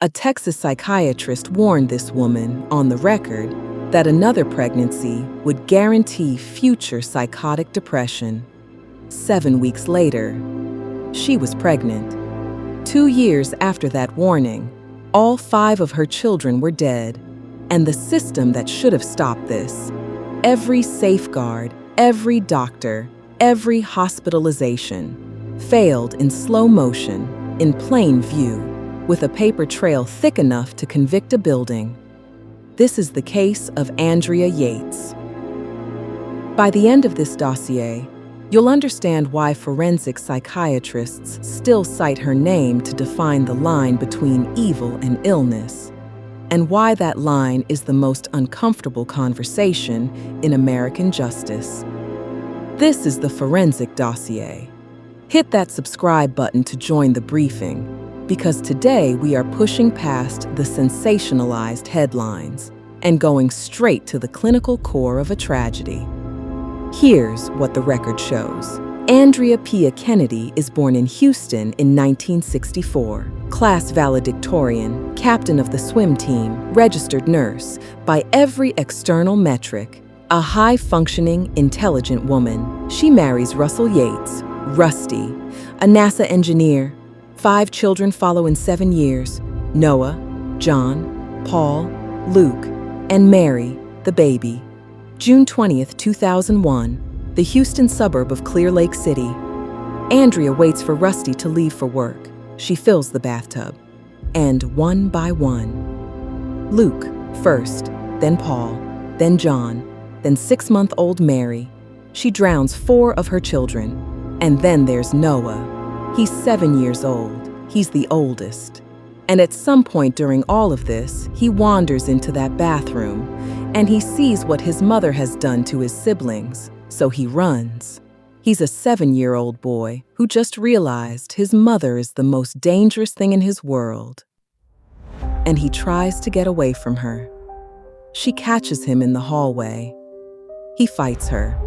A Texas psychiatrist warned this woman, on the record, that another pregnancy would guarantee future psychotic depression. 7 weeks later, she was pregnant. 2 years after that warning, all 5 of her children were dead, and the system that should have stopped this, every safeguard, every doctor, every hospitalization, failed in slow motion, in plain view, with a paper trail thick enough to convict a building. This is the case of Andrea Yates. By the end of this dossier, you'll understand why forensic psychiatrists still cite her name to define the line between evil and illness, and why that line is the most uncomfortable conversation in American justice. This is the Forensic Dossier. Hit that subscribe button to join the briefing, because today we are pushing past the sensationalized headlines and going straight to the clinical core of a tragedy. Here's what the record shows. Andrea Pia Kennedy is born in Houston in 1964. Class valedictorian, captain of the swim team, registered nurse, by every external metric, a high-functioning, intelligent woman. She marries Russell Yates, Rusty, a NASA engineer. 5 children follow in 7 years: Noah, John, Paul, Luke, and Mary, the baby. June 20th, 2001, the Houston suburb of Clear Lake City. Andrea waits for Rusty to leave for work. She fills the bathtub. And one by one, Luke first, then Paul, then John, then 6-month-old Mary. She drowns 4 of her children. And then there's Noah. He's 7 years old. He's the oldest. And at some point during all of this, he wanders into that bathroom, and he sees what his mother has done to his siblings, so he runs. He's a 7-year-old boy who just realized his mother is the most dangerous thing in his world. And he tries to get away from her. She catches him in the hallway. He fights her.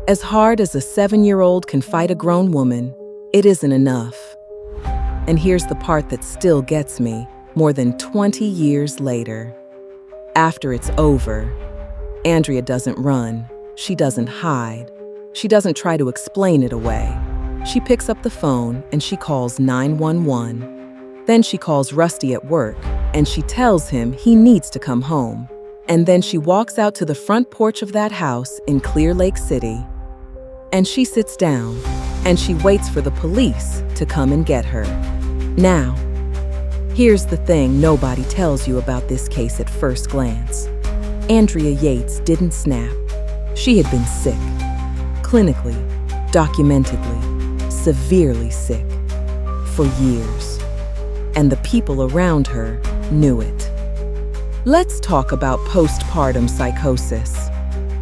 As hard as a 7-year-old can fight a grown woman, it isn't enough. And here's the part that still gets me, more than 20 years later. After it's over, Andrea doesn't run. She doesn't hide. She doesn't try to explain it away. She picks up the phone and she calls 911. Then she calls Rusty at work and she tells him he needs to come home. And then she walks out to the front porch of that house in Clear Lake City. And she sits down and she waits for the police to come and get her. Now, here's the thing nobody tells you about this case at first glance. Andrea Yates didn't snap. She had been sick. Clinically, documentedly, severely sick. For years. And the people around her knew it. Let's talk about postpartum psychosis.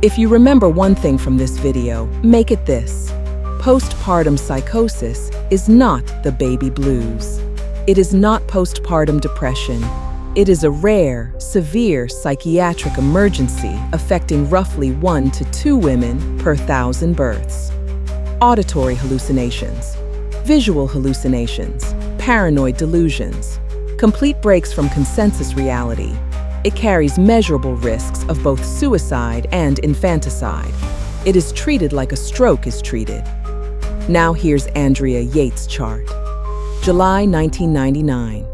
If you remember one thing from this video, make it this. Postpartum psychosis is not the baby blues. It is not postpartum depression. It is a rare, severe psychiatric emergency affecting roughly 1 to 2 women per 1,000 births. Auditory hallucinations, visual hallucinations, paranoid delusions, complete breaks from consensus reality. It carries measurable risks of both suicide and infanticide. It is treated like a stroke is treated. Now here's Andrea Yates' chart. July 1999.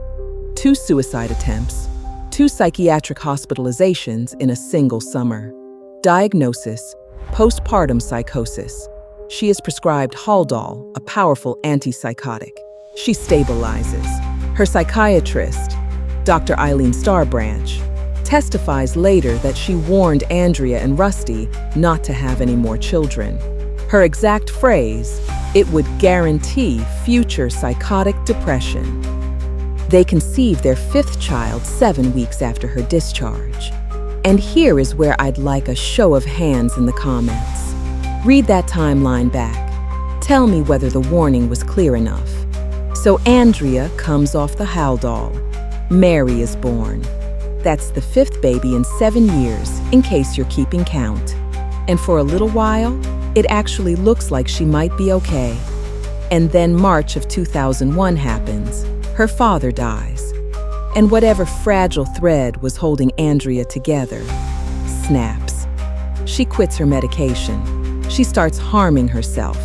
2 suicide attempts, 2 psychiatric hospitalizations in a single summer. Diagnosis: postpartum psychosis. She is prescribed Haldol, a powerful antipsychotic. She stabilizes. Her psychiatrist, Dr. Eileen Starbranch, testifies later that she warned Andrea and Rusty not to have any more children. Her exact phrase: it would guarantee future psychotic depression. They conceived their 5th child 7 weeks after her discharge. And here is where I'd like a show of hands in the comments. Read that timeline back. Tell me whether the warning was clear enough. So Andrea comes off the Haldol. Mary is born. That's the 5th baby in 7 years, in case you're keeping count. And for a little while, it actually looks like she might be okay. And then March of 2001 happens. Her father dies. And whatever fragile thread was holding Andrea together snaps. She quits her medication. She starts harming herself.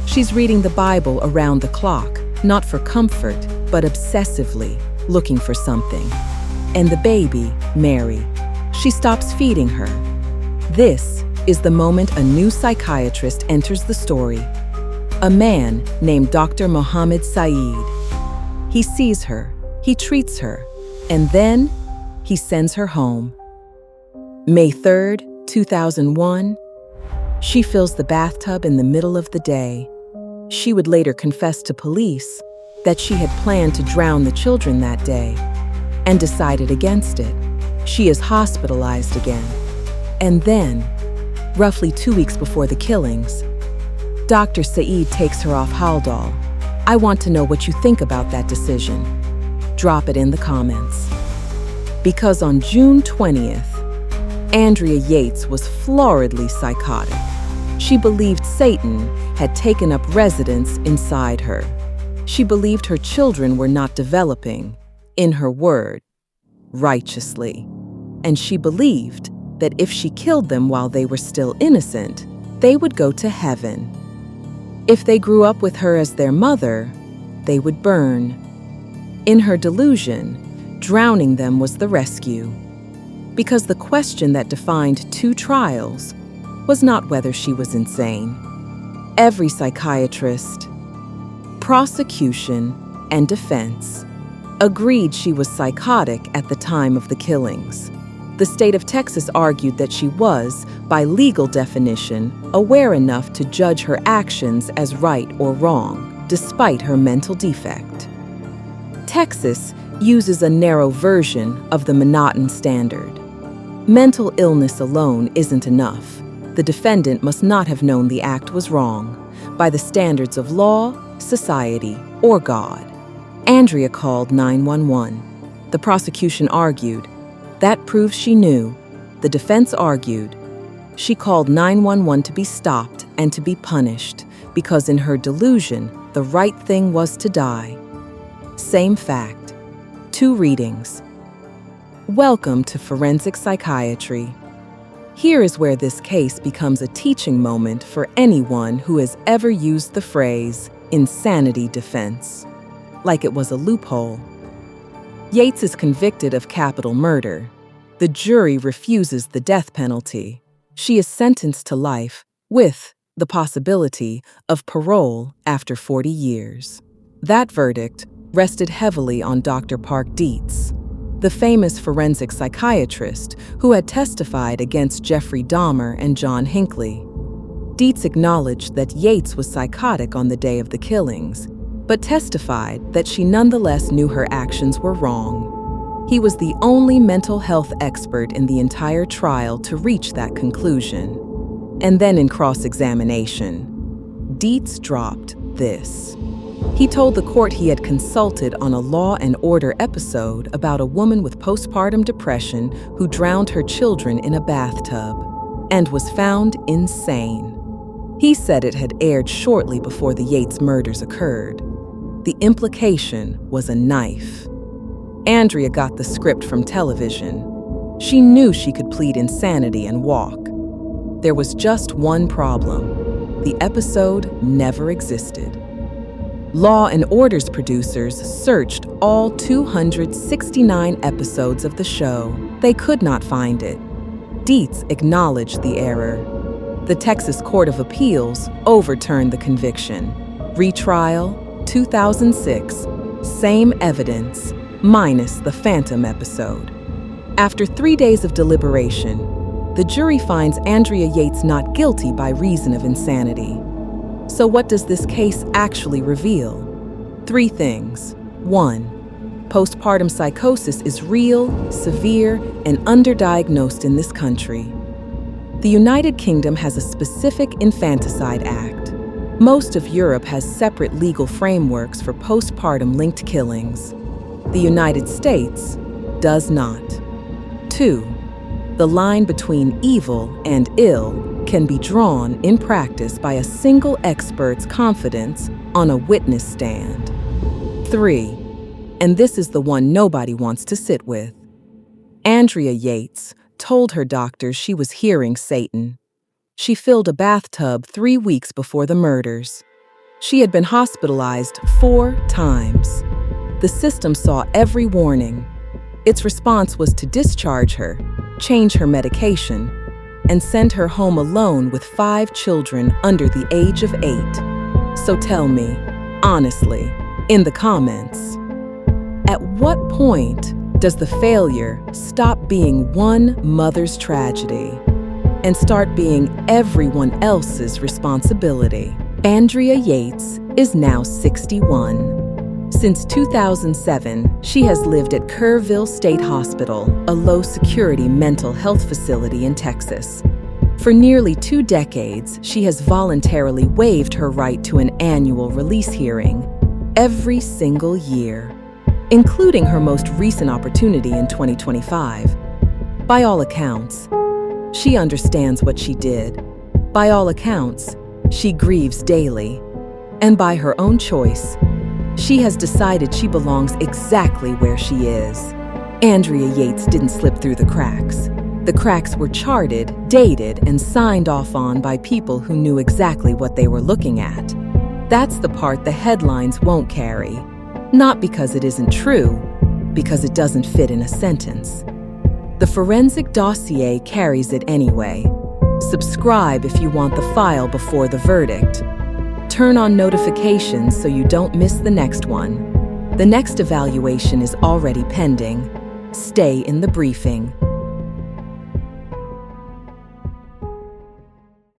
She's reading the Bible around the clock, not for comfort, but obsessively, looking for something. And the baby, Mary, she stops feeding her. This is the moment a new psychiatrist enters the story. A man named Dr. Mohammed Saeed. He sees her, he treats her, and then he sends her home. May 3rd, 2001, she fills the bathtub in the middle of the day. She would later confess to police that she had planned to drown the children that day and decided against it. She is hospitalized again. And then, roughly 2 weeks before the killings, Dr. Saeed takes her off Haldol. I want to know what you think about that decision. Drop it in the comments. Because on June 20th, Andrea Yates was floridly psychotic. She believed Satan had taken up residence inside her. She believed her children were not developing, in her word, righteously. And she believed that if she killed them while they were still innocent, they would go to heaven. If they grew up with her as their mother, they would burn. In her delusion, drowning them was the rescue. Because the question that defined 2 trials was not whether she was insane. Every psychiatrist, prosecution, and defense agreed she was psychotic at the time of the killings. The state of Texas argued that she was, by legal definition, aware enough to judge her actions as right or wrong, despite her mental defect. Texas uses a narrow version of the Manhattan standard. Mental illness alone isn't enough. The defendant must not have known the act was wrong, by the standards of law, society, or God. Andrea called 911. The prosecution argued, that proves she knew. The defense argued, she called 911 to be stopped and to be punished, because in her delusion, the right thing was to die. Same fact. 2 readings. Welcome to Forensic Psychiatry. Here is where this case becomes a teaching moment for anyone who has ever used the phrase insanity defense, like it was a loophole. Yates is convicted of capital murder. The jury refuses the death penalty. She is sentenced to life with the possibility of parole after 40 years. That verdict rested heavily on Dr. Park Dietz, the famous forensic psychiatrist who had testified against Jeffrey Dahmer and John Hinckley. Dietz acknowledged that Yates was psychotic on the day of the killings, but testified that she nonetheless knew her actions were wrong. He was the only mental health expert in the entire trial to reach that conclusion. And then in cross-examination, Dietz dropped this. He told the court he had consulted on a Law and Order episode about a woman with postpartum depression who drowned her children in a bathtub and was found insane. He said it had aired shortly before the Yates murders occurred. The implication was a knife. Andrea got the script from television. She knew she could plead insanity and walk. There was just one problem. The episode never existed. Law and Order's producers searched all 269 episodes of the show. They could not find it. Dietz acknowledged the error. The Texas Court of Appeals overturned the conviction. Retrial, 2006, same evidence, minus the phantom episode. After 3 days of deliberation, the jury finds Andrea Yates not guilty by reason of insanity. So what does this case actually reveal? 3 things. 1, postpartum psychosis is real, severe, and underdiagnosed in this country. The United Kingdom has a specific infanticide act. Most of Europe has separate legal frameworks for postpartum-linked killings. The United States does not. 2, the line between evil and ill can be drawn in practice by a single expert's confidence on a witness stand. 3, And this is the one nobody wants to sit with. Andrea Yates told her doctors she was hearing Satan. She filled a bathtub 3 weeks before the murders. She had been hospitalized 4 times. The system saw every warning. Its response was to discharge her, change her medication, and send her home alone with 5 children under the age of 8. So tell me, honestly, in the comments, at what point does the failure stop being one mother's tragedy and start being everyone else's responsibility? Andrea Yates is now 61. Since 2007, she has lived at Kerrville State Hospital, a low-security mental health facility in Texas. For nearly 2 decades, she has voluntarily waived her right to an annual release hearing every single year, including her most recent opportunity in 2025. By all accounts, she understands what she did. By all accounts, she grieves daily. And by her own choice, she has decided she belongs exactly where she is. Andrea Yates didn't slip through the cracks. The cracks were charted, dated, and signed off on by people who knew exactly what they were looking at. That's the part the headlines won't carry. Not because it isn't true, because it doesn't fit in a sentence. The Forensic Dossier carries it anyway. Subscribe if you want the file before the verdict. Turn on notifications so you don't miss the next one. The next evaluation is already pending. Stay in the briefing.